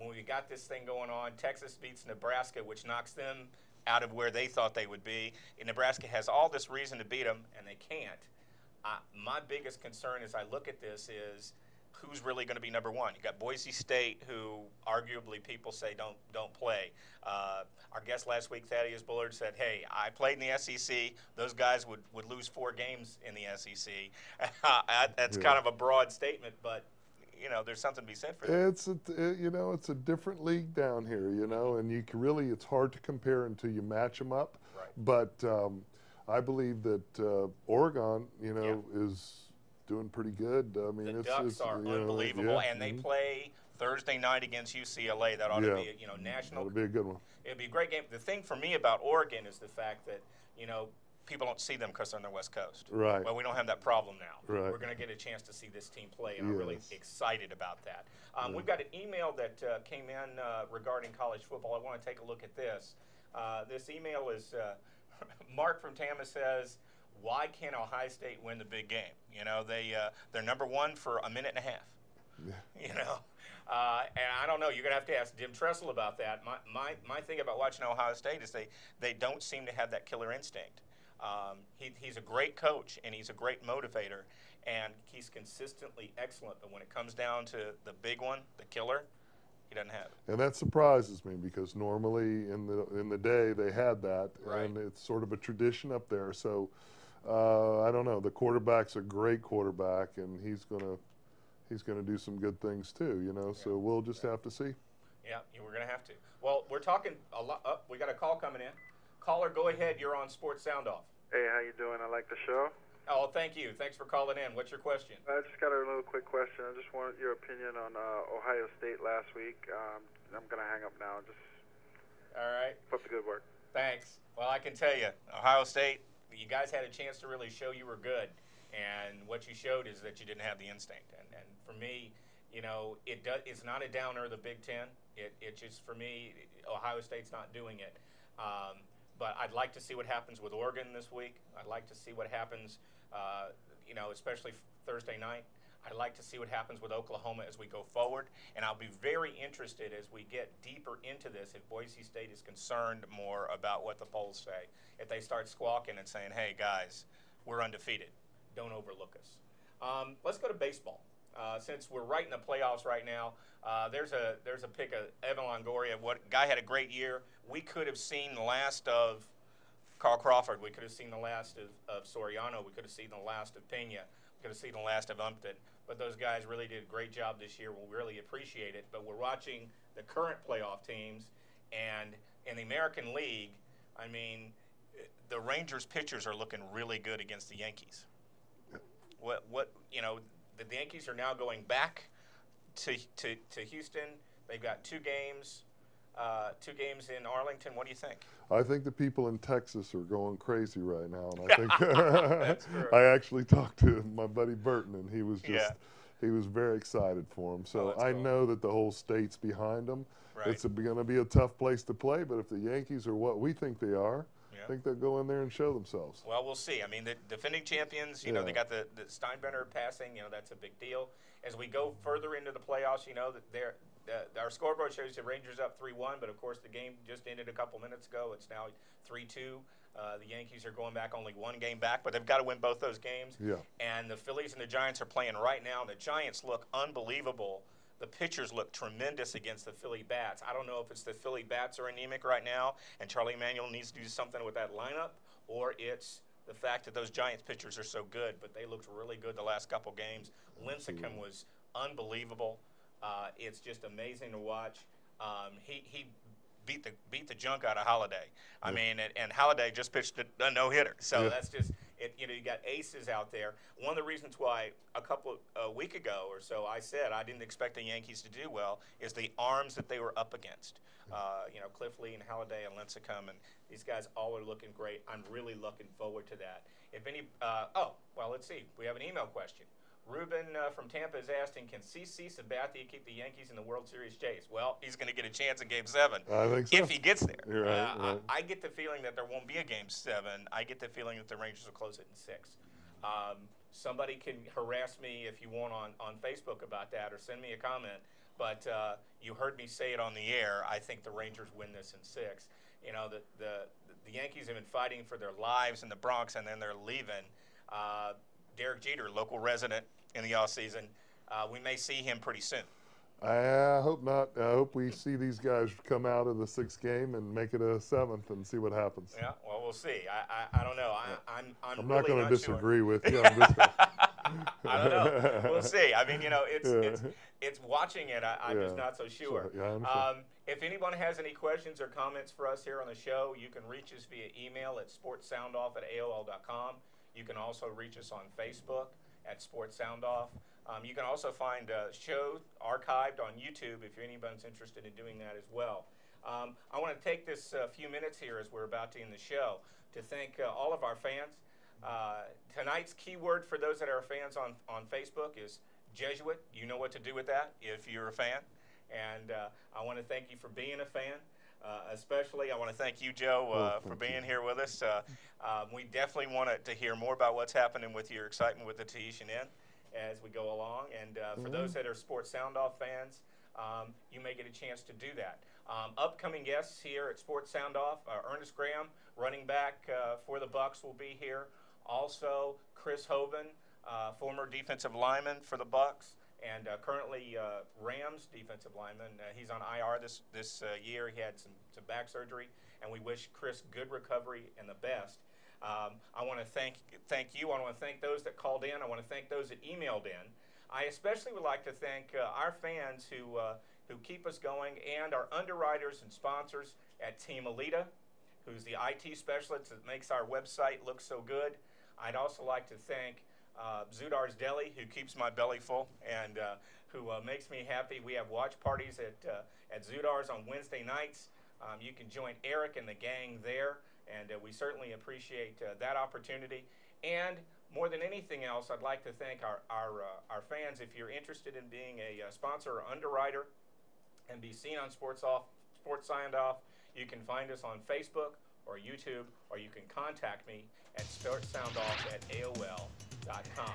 when we got this thing going on. Texas beats Nebraska, which knocks them out of where they thought they would be. And Nebraska has all this reason to beat them, and they can't. My biggest concern as I look at this is who's really going to be number one. You got Boise State, who arguably people say don't play. Our guest last week, Thaddeus Bullard, said, "Hey, I played in the SEC. Those guys would lose 4 games in the SEC." That's kind of a broad statement, but there's something to be said for that. It's a different league down here, and it's hard to compare until you match them up. Right. But I believe that Oregon, is doing pretty good. I mean, the Ducks are unbelievable, and they play Thursday night against UCLA. That ought to be a national. That'll be a good one. It'd be a great game. The thing for me about Oregon is the fact that people don't see them because they're on the West Coast. Right. Well, we don't have that problem now. Right. We're going to get a chance to see this team play, and I'm really excited about that. We've got an email that came in regarding college football. I want to take a look at this. This email is Mark from Tama says, "Why can't Ohio State win the big game? They're number one for a minute and a half. Yeah. And I don't know. You're gonna have to ask Jim Tressel about that. My thing about watching Ohio State is they don't seem to have that killer instinct. He's a great coach and he's a great motivator and he's consistently excellent. But when it comes down to the big one, the killer, he doesn't have it. And that surprises me because normally in the day they had that, Right. and it's sort of a tradition up there. So I don't know. The quarterback's a great quarterback, and he's gonna do some good things too. So we'll just have to see. Yeah, we're gonna have to. Well, we're talking a lot. We got a call coming in. Caller, go ahead. You're on Sports Sound Off. Hey, how you doing? I like the show. Oh, thank you. Thanks for calling in. What's your question? I just got a little quick question. I just wanted your opinion on Ohio State last week. I'm going to hang up now. Just All right. keep up the good work. Thanks. Well, I can tell you, Ohio State, you guys had a chance to really show you were good. And what you showed is that you didn't have the instinct. And for me, it's not a downer of the Big Ten. It just, for me, Ohio State's not doing it. But I'd like to see what happens with Oregon this week. I'd like to see what happens, especially Thursday night. I'd like to see what happens with Oklahoma as we go forward. And I'll be very interested as we get deeper into this if Boise State is concerned more about what the polls say. If they start squawking and saying, "Hey, guys, we're undefeated. Don't overlook us." Let's go to baseball. Since we're right in the playoffs right now, there's a pick of Evan Longoria. Guy had a great year. We could have seen the last of Carl Crawford. We could have seen the last of Soriano. We could have seen the last of Pena. We could have seen the last of Umpton. But those guys really did a great job this year. We'll really appreciate it. But we're watching the current playoff teams, and in the American League, I mean, the Rangers pitchers are looking really good against the Yankees. The Yankees are now going back to Houston. They've got 2 games in Arlington. What do you think? I think the people in Texas are going crazy right now, and I think That's true. I actually talked to my buddy Burton, and he was he was very excited for him. So I know that the whole state's behind them. Right. It's going to be a tough place to play, but if the Yankees are what we think they are, I think they'll go in there and show themselves. Well, we'll see. I mean, the defending champions, they got the Steinbrenner passing. That's a big deal. As we go further into the playoffs, that our scoreboard shows the Rangers up 3-1, but of course the game just ended a couple minutes ago. It's now 3-2. The Yankees are going back only 1 game back, but they've got to win both those games. Yeah. And the Phillies and the Giants are playing right now. The Giants look unbelievable. The pitchers look tremendous against the Philly bats. I don't know if it's the Philly bats are anemic right now and Charlie Manuel needs to do something with that lineup, or it's the fact that those Giants pitchers are so good, but they looked really good the last couple games. Lincecum was unbelievable. It's just amazing to watch. He beat the junk out of Holiday. I mean, and Holiday just pitched a no-hitter. So that's just it. You got aces out there. One of the reasons why a week ago or so I said I didn't expect the Yankees to do well is the arms that they were up against. Cliff Lee and Holiday and Lincecum, and these guys all are looking great. I'm really looking forward to that. If any, let's see. We have an email question. Ruben from Tampa is asking, can CC Sabathia keep the Yankees in the World Series chase? Well, he's going to get a chance in Game 7 I think so. if he gets there. You're right. I get the feeling that there won't be a Game 7. I get the feeling that the Rangers will close it in 6. Somebody can harass me if you want on Facebook about that or send me a comment. But you heard me say it on the air. I think the Rangers win this in 6. You know, the Yankees have been fighting for their lives in the Bronx, and then they're leaving. Derek Jeter, local resident in the offseason, we may see him pretty soon. I hope not. I hope we see these guys come out of the 6th game and make it a 7th and see what happens. Yeah, well, we'll see. I don't know. I'm really not going to disagree sure. with you on this one. I don't know. We'll see. I mean, you know, it's watching it. I'm just not so sure. Yeah, I understand. If anyone has any questions or comments for us here on the show, you can reach us via email at sportssoundoff@aol.com. You can also reach us on Facebook at sportssoundoff. You can also find shows archived on YouTube if anyone's interested in doing that as well. I want to take this few minutes here as we're about to end the show to thank all of our fans. Tonight's keyword for those that are fans on Facebook is Jesuit. You know what to do with that if you're a fan. And I want to thank you for being a fan. Especially, I want to thank you, Joe, for being here with us. We definitely want to hear more about what's happening with your excitement with the Tahitian Inn as we go along. And for those that are Sports Sound Off fans, you may get a chance to do that. Upcoming guests here at Sports Sound Off, Ernest Graham, running back for the Bucs, will be here. Also, Chris Hovan, former defensive lineman for the Bucs, and currently Rams defensive lineman. He's on IR this year. He had some back surgery, and we wish Chris good recovery and the best. I want to thank you. I want to thank those that called in. I want to thank those that emailed in. I especially would like to thank our fans who keep us going, and our underwriters and sponsors at Team Alita, who's the IT specialist that makes our website look so good. I'd also like to thank Zudar's Deli, who keeps my belly full and who makes me happy. We have watch parties at Zudar's on Wednesday nights. You can join Eric and the gang there, and we certainly appreciate that opportunity. And more than anything else, I'd like to thank our fans. If you're interested in being a sponsor or underwriter and be seen on Sports Signed Off, you can find us on Facebook or YouTube, or you can contact me at sportssoundoff@aol.com.